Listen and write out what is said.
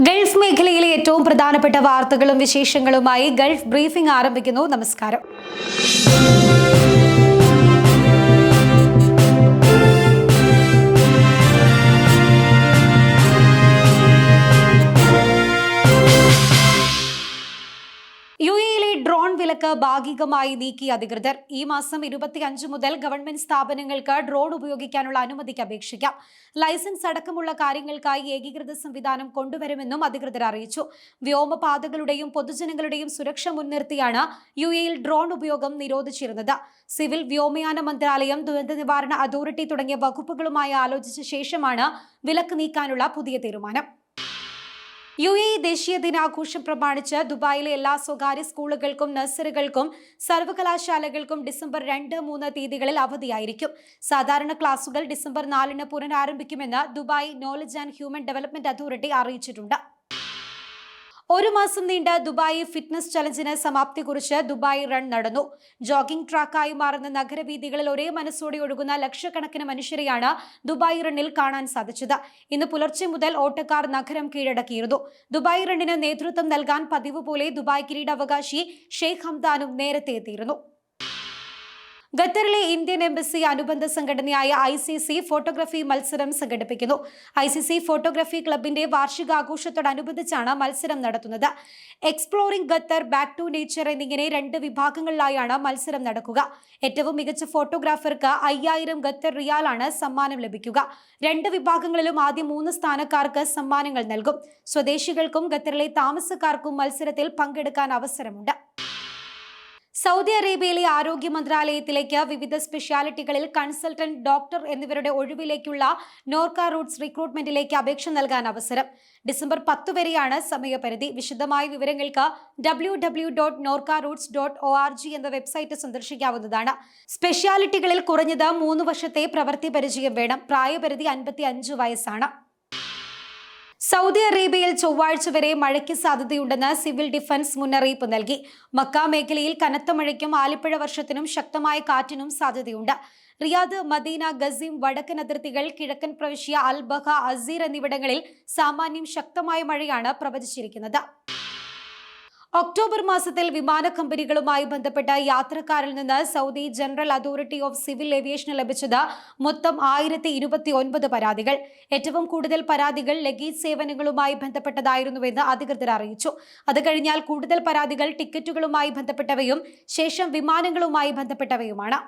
Gulf മേഖലയിലെ ഏറ്റവും പ്രധാനപ്പെട്ട വാർത്തകളും വിശേഷങ്ങളുമായി ഗൾഫ് ബ്രീഫിംഗ് ആരംഭിക്കുന്നു. നമസ്കാരം. യുഎഇയിലെ ഡ്രോൺ വിലക്ക് ഭാഗികമായി നീക്കി അധികൃതർ. ഈ മാസം 25 മുതൽ ഗവൺമെന്റ് സ്ഥാപനങ്ങൾക്ക് ഡ്രോൺ ഉപയോഗിക്കാനുള്ള അനുമതിക്ക് അപേക്ഷിക്കാം. ലൈസൻസ് അടക്കമുള്ള കാര്യങ്ങൾക്കായി ഏകീകൃത സംവിധാനം കൊണ്ടുവരുമെന്നും അധികൃതർ അറിയിച്ചു. വ്യോമപാതകളുടെയും പൊതുജനങ്ങളുടെയും സുരക്ഷ മുൻനിർത്തിയാണ് യുഎഇയിൽ ഡ്രോൺ ഉപയോഗം നിരോധിച്ചിരുന്നത്. സിവിൽ വ്യോമയാന മന്ത്രാലയം, ദുരന്ത നിവാരണ അതോറിറ്റി തുടങ്ങിയ വകുപ്പുകളുമായി ആലോചിച്ച ശേഷമാണ് വിലക്ക് നീക്കാനുള്ള പുതിയ തീരുമാനം. യുഎഇ ദേശീയ ദിനാഘോഷം പ്രമാണിച്ച് ദുബായിലെ എല്ലാ സ്വകാര്യ സ്കൂളുകൾക്കും നഴ്സറികൾക്കും സർവകലാശാലകൾക്കും ഡിസംബർ 2-3 തീയതികളിൽ അവധിയായിരിക്കും. സാധാരണ ക്ലാസുകൾ ഡിസംബർ 4 പുനരാരംഭിക്കുമെന്ന് Dubai Knowledge and Human Development Authority അറിയിച്ചിട്ടുണ്ട്. ഒരു മാസം നീണ്ട ദുബായ് ഫിറ്റ്നസ് ചലഞ്ചിന് സമാപ്തി കുറിച്ച് ദുബായ് റൺ നടന്നു. ജോഗിംഗ് ട്രാക്കായി മാറുന്ന നഗരവീഥികളിൽ ഒരേ മനസ്സോടെ ഒഴുകുന്ന ലക്ഷക്കണക്കിന് മനുഷ്യരെയാണ് ദുബായ് റണ്ണിൽ കാണാൻ സാധിച്ചത്. ഇന്ന് പുലർച്ചെ മുതൽ ഓട്ടക്കാർ നഗരം കീഴടക്കിയിരുന്നു. ദുബായ് റണ്ണിന് നേതൃത്വം നൽകാൻ പതിവ് പോലെ ദുബായ് കിരീടാവകാശി ഷെയ്ഖ് ഹംദാനും നേരത്തെ എത്തിയിരുന്നു. ഖത്തറിലെ ഇന്ത്യൻ എംബസി അനുബന്ധ സംഘടനയായ ICC ഫോട്ടോഗ്രഫി മത്സരം സംഘടിപ്പിക്കുന്നു. ICC ഫോട്ടോഗ്രഫി ക്ലബിന്റെ വാർഷികാഘോഷത്തോടനുബന്ധിച്ചാണ് മത്സരം നടത്തുന്നത്. Exploring Qatar, back to nature എന്നിങ്ങനെ 2 വിഭാഗങ്ങളിലായാണ് മത്സരം നടക്കുക. ഏറ്റവും മികച്ച ഫോട്ടോഗ്രാഫർക്ക് 5000 ഖത്തർ റിയാലാണ് സമ്മാനം ലഭിക്കുക. 2 വിഭാഗങ്ങളിലും ആദ്യ 3 സ്ഥാനക്കാർക്ക് സമ്മാനങ്ങൾ നൽകും. സ്വദേശികൾക്കും ഖത്തറിലെ താമസക്കാർക്കും മത്സരത്തിൽ പങ്കെടുക്കാൻ അവസരമുണ്ട്. സൗദി അറേബ്യയിലെ ആരോഗ്യ മന്ത്രാലയത്തിലേക്ക് വിവിധ സ്പെഷ്യാലിറ്റികളിൽ കൺസൾട്ടന്റ്, ഡോക്ടർ എന്നിവരുടെ ഒഴിവിലേക്കുള്ള നോർക്ക റൂട്ട്സ് റിക്രൂട്ട്മെന്റിലേക്ക് അപേക്ഷ നൽകാൻ അവസരം. ഡിസംബർ 10 വരെയാണ് സമയപരിധി. വിശദമായ വിവരങ്ങൾക്ക് www.norcaroots.org എന്ന വെബ്സൈറ്റ് സന്ദർശിക്കാവുന്നതാണ്. സ്പെഷ്യാലിറ്റികളിൽ കുറഞ്ഞത് 3 വർഷത്തെ പ്രവൃത്തി പരിചയം വേണം. പ്രായപരിധി 55 വയസ്സാണ്. സൗദി അറേബ്യയിൽ ചൊവ്വാഴ്ച വരെ മഴയ്ക്ക് സാധ്യതയുണ്ടെന്ന് സിവിൽ ഡിഫൻസ് മുന്നറിയിപ്പ് നൽകി. മക്ക മേഖലയിൽ കനത്ത മഴയ്ക്കും ആലിപ്പഴ വർഷത്തിനും ശക്തമായ കാറ്റിനും സാധ്യതയുണ്ട്. റിയാദ്, മദീന, ഗസീം, വടക്കൻ അതിർത്തികൾ, കിഴക്കൻ പ്രവിശ്യ, അൽബഹ, അസീർ എന്നിവിടങ്ങളിൽ സാമാന്യം ശക്തമായ മഴയാണ് പ്രവചിച്ചിരിക്കുന്നത്. ഒക്ടോബർ മാസത്തിൽ വിമാന കമ്പനികളുമായി ബന്ധപ്പെട്ട യാത്രക്കാരിൽ നിന്ന് Saudi general authority of civil aviation ലഭിച്ചത് മൊത്തം 1029 പരാതികൾ. ഏറ്റവും കൂടുതൽ പരാതികൾ ലഗേജ് സേവനങ്ങളുമായി ബന്ധപ്പെട്ടതായിരുന്നുവെന്ന് അധികൃതർ അറിയിച്ചു. അത് കഴിഞ്ഞാൽ കൂടുതൽ പരാതികൾ ടിക്കറ്റുകളുമായി ബന്ധപ്പെട്ടവയും ശേഷം വിമാനങ്ങളുമായി ബന്ധപ്പെട്ടവയുമാണ്.